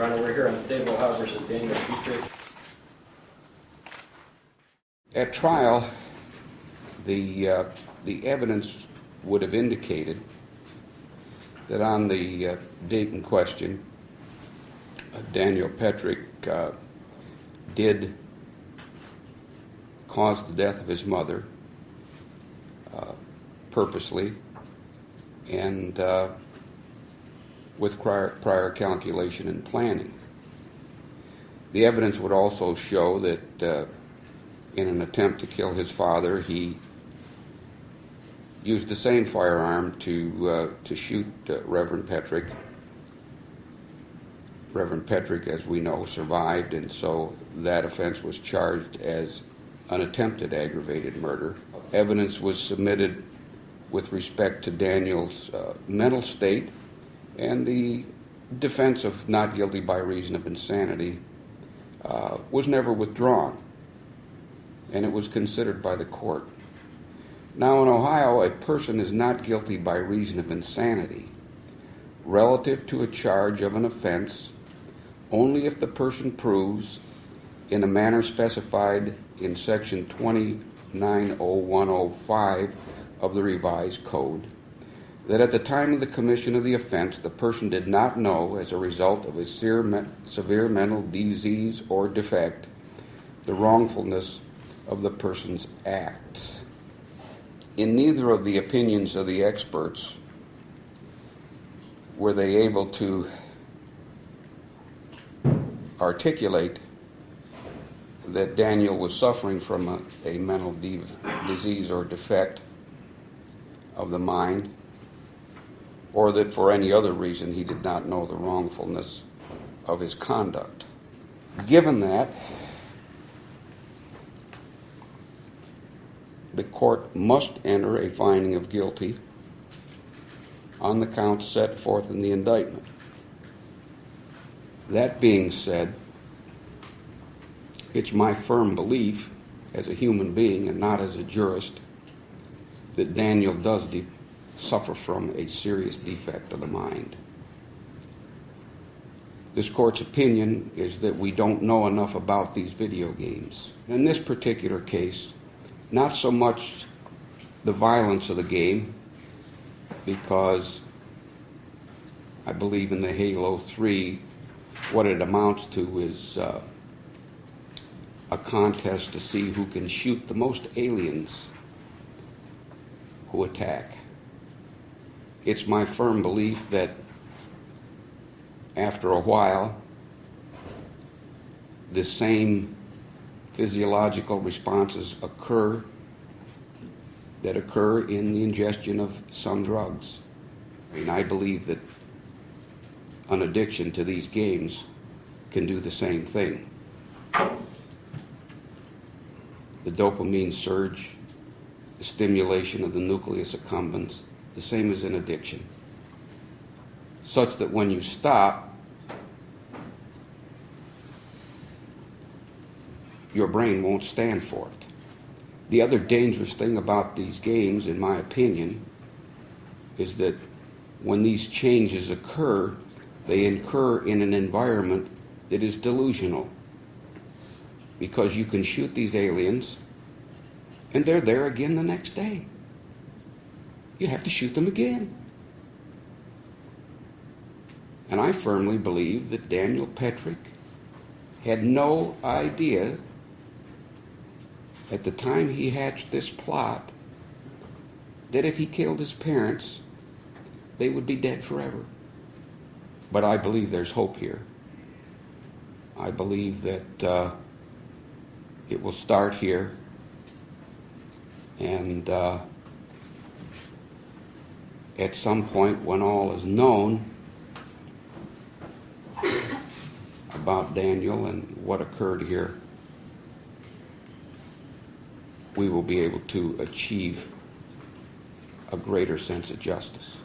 Your Honor, we're here on Stable House versus Daniel Petric. At trial, the evidence would have indicated that on the date in question, Daniel Petric did cause the death of his mother purposely and with prior calculation and planning. The evidence would also show that in an attempt to kill his father, he used the same firearm to shoot Reverend Petric. Reverend Petric, as we know, survived, and so that offense was charged as an attempted aggravated murder. Evidence was submitted with respect to Daniel's mental state, and the defense of not guilty by reason of insanity was never withdrawn, and it was considered by the court. Now, in Ohio, a person is not guilty by reason of insanity relative to a charge of an offense only if the person proves, in a manner specified in Section 290105 of the Revised Code, that at the time of the commission of the offense, the person did not know, as a result of a severe mental disease or defect, the wrongfulness of the person's acts. In neither of the opinions of the experts were they able to articulate that Daniel was suffering from a mental disease or defect of the mind, or that for any other reason he did not know the wrongfulness of his conduct. Given that, the court must enter a finding of guilty on the counts set forth in the indictment. That being said, it's my firm belief, as a human being and not as a jurist, that Daniel does suffer from a serious defect of the mind. This court's opinion is that we don't know enough about these video games. In this particular case, not so much the violence of the game, because I believe in the Halo 3, what it amounts to is a contest to see who can shoot the most aliens who attack. It's my firm belief that after a while, the same physiological responses occur in the ingestion of some drugs. I believe that an addiction to these games can do the same thing. The dopamine surge, the stimulation of the nucleus accumbens, the same as an addiction, such that when you stop, your brain won't stand for it. The other dangerous thing about these games, in my opinion, is that when these changes occur, they occur in an environment that is delusional, because you can shoot these aliens and they're there again the next day. You have to shoot them again. And I firmly believe that Daniel Petric had no idea at the time he hatched this plot that if he killed his parents, they would be dead forever. But I believe there's hope here. I believe that it will start here, and at some point when all is known about Daniel and what occurred here, we will be able to achieve a greater sense of justice.